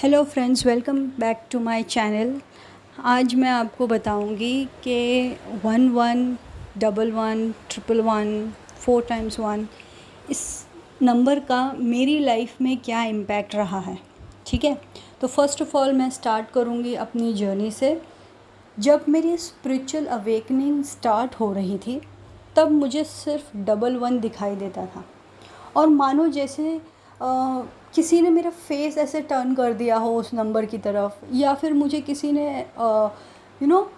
Hello friends, welcome back to my channel. आज मैं आपको बताऊंगी कि 111111 4 टाइम्स 1 इस नंबर का मेरी लाइफ में क्या इम्पैक्ट रहा है। ठीक है, तो फर्स्ट ऑफ़ ऑल मैं स्टार्ट करूंगी अपनी जर्नी से। जब मेरी स्पिरिचुअल अवेकनिंग स्टार्ट हो रही थी तब मुझे सिर्फ 11 दिखाई देता था और मानो जैसे किसी ने मेरा फेस ऐसे टर्न कर दिया हो उस नंबर की तरफ, या फिर मुझे किसी ने यू नो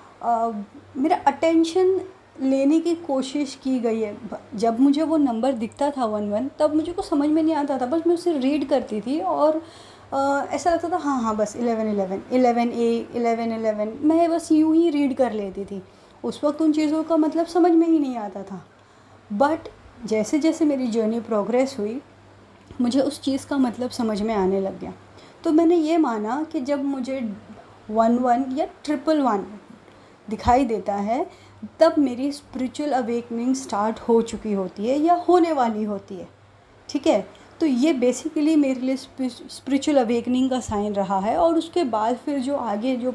मेरा अटेंशन लेने की कोशिश की गई है। जब मुझे वो नंबर दिखता था 11 तब मुझे कुछ समझ में नहीं आता था, बस मैं उसे रीड करती थी और ऐसा लगता था हाँ हाँ बस 11 मैं बस यूं ही रीड कर लेती थी। उस वक्त उन चीज़ों का मतलब समझ में ही नहीं आता था। बट जैसे जैसे मेरी जर्नी प्रोग्रेस हुई मुझे उस चीज़ का मतलब समझ में आने लग गया। तो मैंने ये माना कि जब मुझे 11 या 111 दिखाई देता है तब मेरी स्पिरिचुअल अवेकनिंग स्टार्ट हो चुकी होती है या होने वाली होती है। ठीक है, तो ये बेसिकली मेरे लिए स्पिरिचुअल अवेकनिंग का साइन रहा है। और उसके बाद फिर जो आगे जो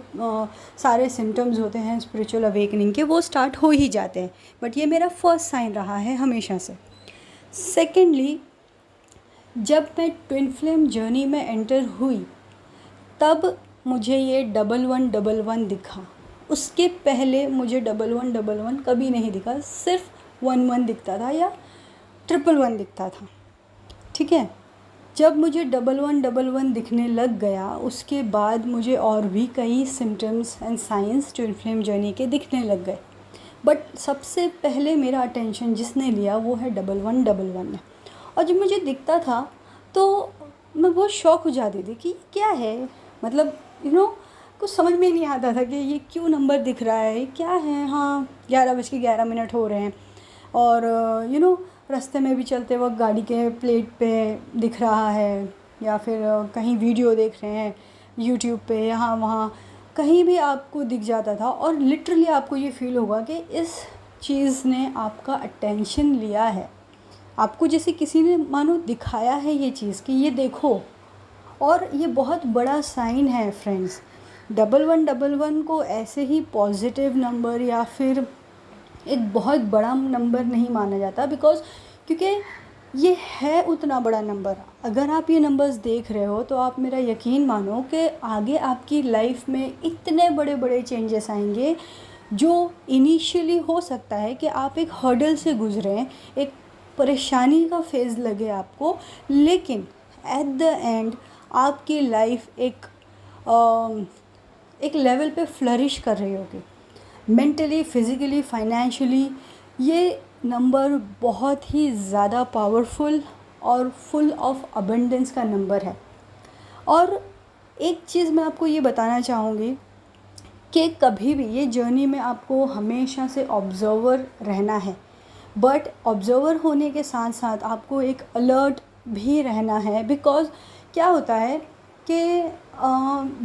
सारे सिम्टम्स होते हैं स्पिरिचुअल अवेकनिंग के वो स्टार्ट हो ही जाते हैं। बट ये मेरा फर्स्ट साइन रहा है हमेशा से। सेकेंडली, जब मैं ट्विन फ्लेम जर्नी में एंटर हुई तब मुझे ये 1111 दिखा। उसके पहले मुझे 1111 कभी नहीं दिखा, सिर्फ 11 दिखता था या 111 दिखता था। ठीक है, जब मुझे 1111 दिखने लग गया उसके बाद मुझे और भी कई symptoms and science twin flame journey के दिखने लग गए। बट सबसे पहले मेरा अटेंशन जिसने लिया वो है 1111 ने। और जब मुझे दिखता था तो मैं बहुत शॉक हो जाती थी कि क्या है, मतलब कुछ समझ में नहीं आता था कि ये क्यों नंबर दिख रहा है, क्या है। हाँ, 11:11 हो रहे हैं और रास्ते में भी चलते वक्त गाड़ी के प्लेट पे दिख रहा है या फिर कहीं वीडियो देख रहे हैं यूट्यूब पे, यहाँ वहाँ कहीं भी आपको दिख जाता था। और लिटरली आपको ये फील होगा कि इस चीज़ ने आपका अटेंशन लिया है, आपको जैसे किसी ने मानो दिखाया है ये चीज़ कि ये देखो। और ये बहुत बड़ा साइन है फ्रेंड्स। 1111 को ऐसे ही पॉजिटिव नंबर या फिर एक बहुत बड़ा नंबर नहीं माना जाता, क्योंकि ये है उतना बड़ा नंबर। अगर आप ये नंबर्स देख रहे हो तो आप मेरा यकीन मानो कि आगे आपकी लाइफ में इतने बड़े बड़े चेंजेस आएंगे जो इनिशियली हो सकता है कि आप एक हर्डल से गुजरें, एक परेशानी का फेज़ लगे आपको, लेकिन एट द एंड आपकी लाइफ एक लेवल पे फ्लरिश कर रही होगी, मेंटली, फिज़िकली, फाइनेंशियली। ये नंबर बहुत ही ज़्यादा पावरफुल और फुल ऑफ अबंडेंस का नंबर है। और एक चीज़ मैं आपको ये बताना चाहूँगी कि कभी भी ये जर्नी में आपको हमेशा से ऑब्ज़र्वर रहना है। बट ऑब्ज़र्वर होने के साथ साथ आपको एक अलर्ट भी रहना है, बिकॉज़ क्या होता है कि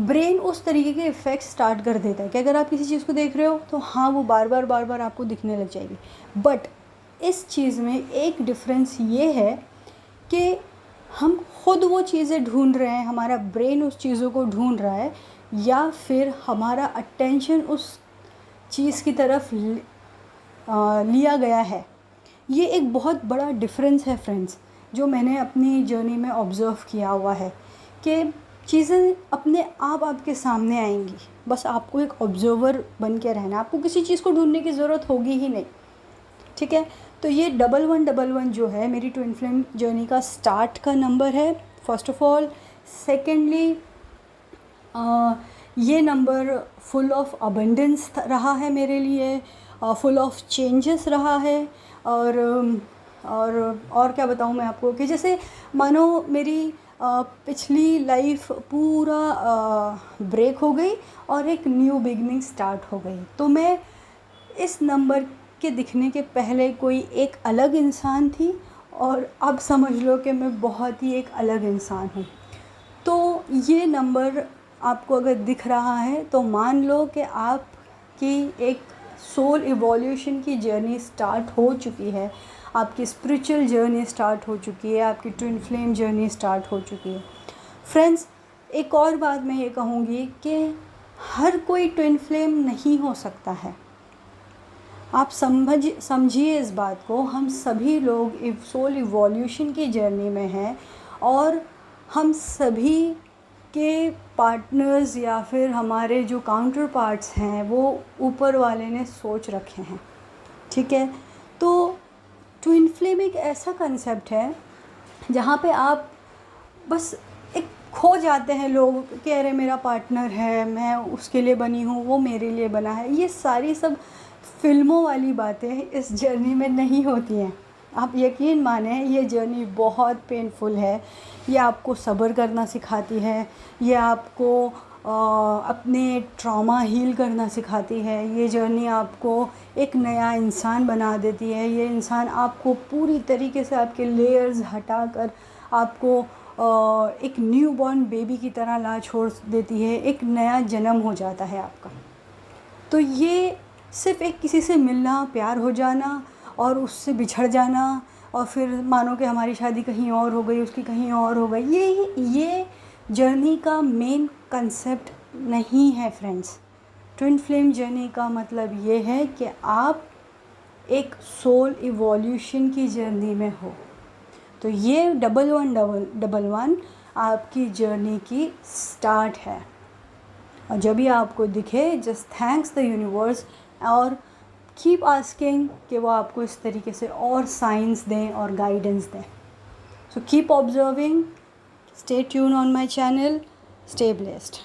ब्रेन उस तरीके के इफ़ेक्ट स्टार्ट कर देता है कि अगर आप किसी चीज़ को देख रहे हो तो हाँ वो बार बार आपको दिखने लग जाएगी। बट इस चीज़ में एक डिफरेंस ये है कि हम खुद वो चीज़ें ढूंढ रहे हैं, हमारा ब्रेन उस चीज़ों को ढूंढ रहा है, या फिर हमारा अटेंशन उस चीज़ की तरफ लिया गया है। ये एक बहुत बड़ा डिफरेंस है फ्रेंड्स, जो मैंने अपनी जर्नी में ऑब्ज़र्व किया हुआ है कि चीज़ें अपने आप आपके सामने आएंगी, बस आपको एक ऑब्ज़र्वर बन के रहना, आपको किसी चीज़ को ढूंढने की ज़रूरत होगी ही नहीं। ठीक है, तो ये 1111 जो है मेरी ट्विन फ्लेम जर्नी का स्टार्ट का नंबर है फर्स्ट ऑफ ऑल। सेकेंडली, ये नंबर फुल ऑफ अबंडेंस रहा है मेरे लिए, फुल ऑफ चेंजेस रहा है। और क्या बताऊँ मैं आपको कि जैसे मानो मेरी पिछली लाइफ पूरा ब्रेक हो गई और एक न्यू बिगनिंग स्टार्ट हो गई। तो मैं इस नंबर के दिखने के पहले कोई एक अलग इंसान थी और अब समझ लो कि मैं बहुत ही एक अलग इंसान हूँ। तो ये नंबर आपको अगर दिख रहा है तो मान लो कि आपकी एक सोल इवोल्यूशन की जर्नी स्टार्ट हो चुकी है, आपकी स्पिरिचुअल जर्नी स्टार्ट हो चुकी है, आपकी ट्विन फ्लेम जर्नी स्टार्ट हो चुकी है। फ्रेंड्स, एक और बात मैं ये कहूँगी कि हर कोई ट्विन फ्लेम नहीं हो सकता है। आप समझिए इस बात को, हम सभी लोग सोल इवोल्यूशन की जर्नी में हैं और हम सभी के पार्टनर्स या फिर हमारे जो काउंटर पार्ट्स हैं वो ऊपर वाले ने सोच रखे हैं, ठीक है। तो ट्विन फ्लेम एक ऐसा कंसेप्ट है जहाँ पे आप बस एक खो जाते हैं लोग कि अरे मेरा पार्टनर है, मैं उसके लिए बनी हूँ, वो मेरे लिए बना है। ये सारी सब फिल्मों वाली बातें इस जर्नी में नहीं होती हैं। आप यकीन मानें, ये जर्नी बहुत पेनफुल है। ये आपको सब्र करना सिखाती है, ये आपको अपने ट्रॉमा हील करना सिखाती है। ये जर्नी आपको एक नया इंसान बना देती है। ये इंसान आपको पूरी तरीके से आपके लेयर्स हटाकर आपको एक न्यू बॉर्न बेबी की तरह ला छोड़ देती है। एक नया जन्म हो जाता है आपका। तो ये सिर्फ़ एक किसी से मिलना, प्यार हो जाना और उससे बिछड़ जाना और फिर मानो कि हमारी शादी कहीं और हो गई, उसकी कहीं और हो गई, ये जर्नी का मेन कंसेप्ट नहीं है फ्रेंड्स। ट्विन फ्लेम जर्नी का मतलब ये है कि आप एक सोल इवोल्यूशन की जर्नी में हो। तो ये 1111 आपकी जर्नी की स्टार्ट है। और जब भी आपको दिखे, जस्ट थैंक्स द यूनिवर्स और कीप आस्किंग कि वो आपको इस तरीके से और साइंस दें और गाइडेंस दें। So keep observing, stay tune on my channel, stay blessed.